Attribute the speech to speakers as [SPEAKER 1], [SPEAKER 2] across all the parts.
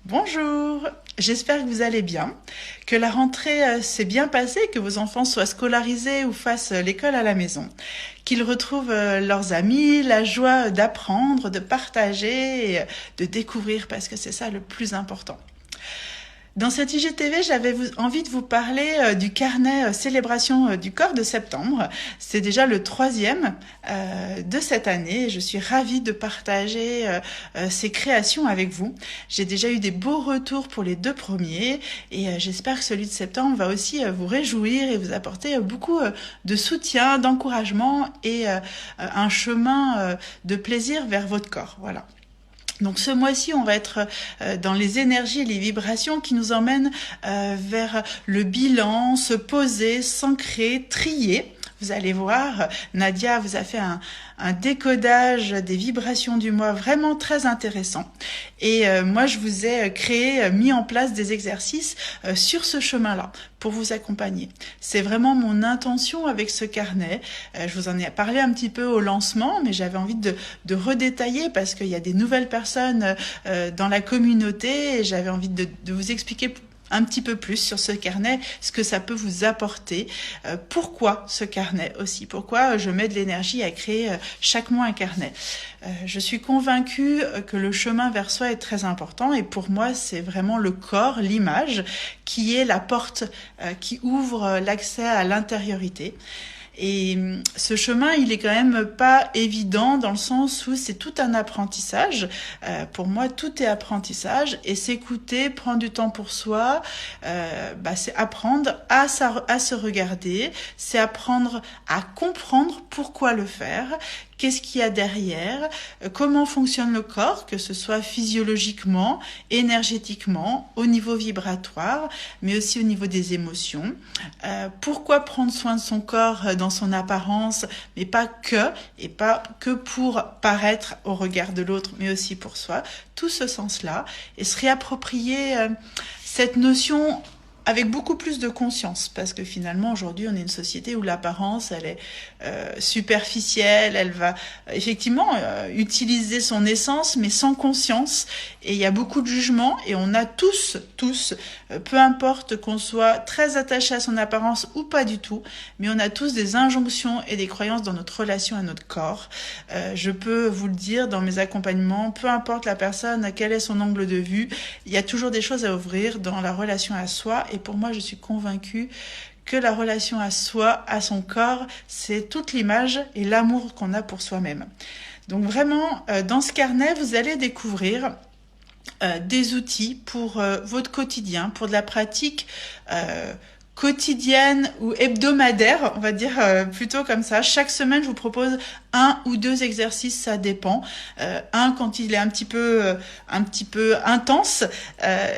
[SPEAKER 1] Bonjour, j'espère que vous allez bien, que la rentrée s'est bien passée, que vos enfants soient scolarisés ou fassent l'école à la maison, qu'ils retrouvent leurs amis, la joie d'apprendre, de partager, et de découvrir parce que c'est ça le plus important. Dans cet IGTV, j'avais envie de vous parler du carnet célébration du corps de septembre. C'est déjà le troisième de cette année et je suis ravie de partager ces créations avec vous. J'ai déjà eu des beaux retours pour les deux premiers et j'espère que celui de septembre va aussi vous réjouir et vous apporter beaucoup de soutien, d'encouragement et un chemin de plaisir vers votre corps. Voilà. Donc ce mois-ci, on va être dans les énergies et les vibrations qui nous emmènent vers le bilan, se poser, s'ancrer, trier. Vous allez voir, Nadia vous a fait un décodage des vibrations du mois vraiment très intéressant. Et moi, je vous ai mis en place des exercices sur ce chemin-là pour vous accompagner. C'est vraiment mon intention avec ce carnet. Je vous en ai parlé un petit peu au lancement, mais j'avais envie de redétailler parce qu'il y a des nouvelles personnes dans la communauté et j'avais envie de vous expliquer un petit peu plus sur ce carnet, ce que ça peut vous apporter, pourquoi ce carnet aussi, pourquoi je mets de l'énergie à créer chaque mois un carnet. Je suis convaincue que le chemin vers soi est très important et pour moi c'est vraiment le corps, l'image qui est la porte qui ouvre l'accès à l'intériorité. Et ce chemin, il est quand même pas évident dans le sens où c'est tout un apprentissage. Pour moi, tout est apprentissage et s'écouter, prendre du temps pour soi, c'est apprendre à se regarder, c'est apprendre à comprendre pourquoi le faire, qu'est-ce qu'il y a derrière, comment fonctionne le corps, que ce soit physiologiquement, énergétiquement, au niveau vibratoire, mais aussi au niveau des émotions. Pourquoi prendre soin de son corps dans son apparence, mais pas que pour paraître au regard de l'autre, mais aussi pour soi. Tout ce sens-là, et se réapproprier cette notion avec beaucoup plus de conscience, parce que finalement aujourd'hui on est une société où l'apparence elle est superficielle, elle va effectivement utiliser son essence mais sans conscience, et il y a beaucoup de jugements et on a tous, peu importe qu'on soit très attaché à son apparence ou pas du tout, mais on a tous des injonctions et des croyances dans notre relation à notre corps. Je peux vous le dire dans mes accompagnements, peu importe la personne, quel est son angle de vue, il y a toujours des choses à ouvrir dans la relation à soi. Et pour moi, je suis convaincue que la relation à soi, à son corps, c'est toute l'image et l'amour qu'on a pour soi-même. Donc vraiment, dans ce carnet, vous allez découvrir des outils pour votre quotidien, pour de la pratique quotidienne ou hebdomadaire, on va dire plutôt comme ça. Chaque semaine, je vous propose 1 ou 2 exercices, ça dépend. Un quand il est un petit peu intense,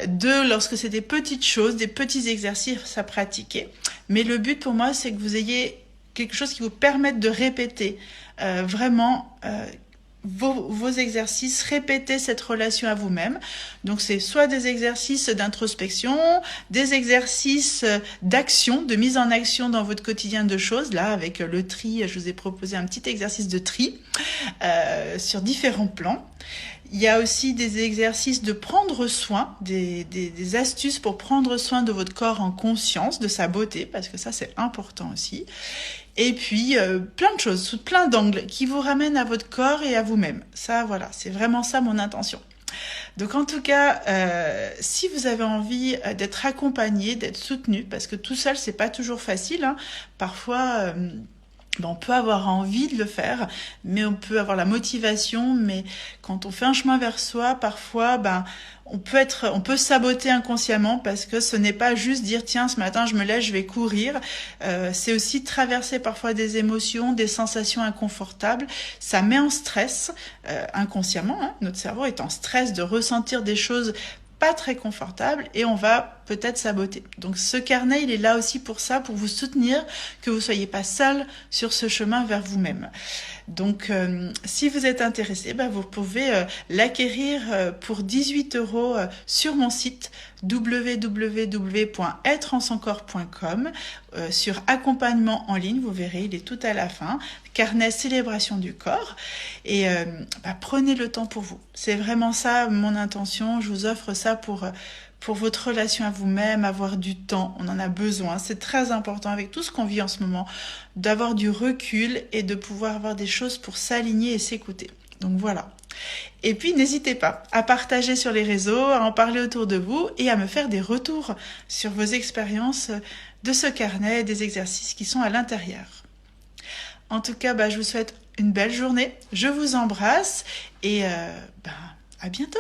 [SPEAKER 1] 2 lorsque c'est des petites choses, des petits exercices à pratiquer. Mais le but pour moi, c'est que vous ayez quelque chose qui vous permette de répéter vraiment vos exercices, répétez cette relation à vous-même. Donc c'est soit des exercices d'introspection, des exercices d'action, de mise en action dans votre quotidien de choses. Là, avec le tri, je vous ai proposé un petit exercice de tri sur différents plans. Il y a aussi des exercices de prendre soin, des astuces pour prendre soin de votre corps en conscience, de sa beauté, parce que ça c'est important aussi. Et puis plein de choses, sous plein d'angles qui vous ramènent à votre corps et à vous-même. Ça, voilà, c'est vraiment ça mon intention. Donc en tout cas, si vous avez envie d'être accompagné, d'être soutenu, parce que tout seul c'est pas toujours facile, hein. Parfois on peut avoir envie de le faire, mais on peut avoir la motivation, mais quand on fait un chemin vers soi, parfois, on peut saboter inconsciemment parce que ce n'est pas juste dire tiens ce matin je me lève je vais courir. C'est aussi traverser parfois des émotions, des sensations inconfortables. Ça met en stress inconsciemment. Hein, notre cerveau est en stress de ressentir des choses pas très confortables et on va peut-être saboter. Donc ce carnet, il est là aussi pour ça, pour vous soutenir, que vous soyez pas seul sur ce chemin vers vous-même. Donc si vous êtes intéressé, vous pouvez l'acquérir pour 18 € sur mon site www.être-en-son-corps.com sur accompagnement en ligne, vous verrez, il est tout à la fin, carnet célébration du corps, et prenez le temps pour vous. C'est vraiment ça mon intention, je vous offre ça pour votre relation à vous-même, avoir du temps, on en a besoin, c'est très important avec tout ce qu'on vit en ce moment, d'avoir du recul et de pouvoir avoir des choses pour s'aligner et s'écouter. Donc voilà. Et puis n'hésitez pas à partager sur les réseaux, à en parler autour de vous et à me faire des retours sur vos expériences de ce carnet, des exercices qui sont à l'intérieur. En tout cas, je vous souhaite une belle journée, je vous embrasse et à bientôt.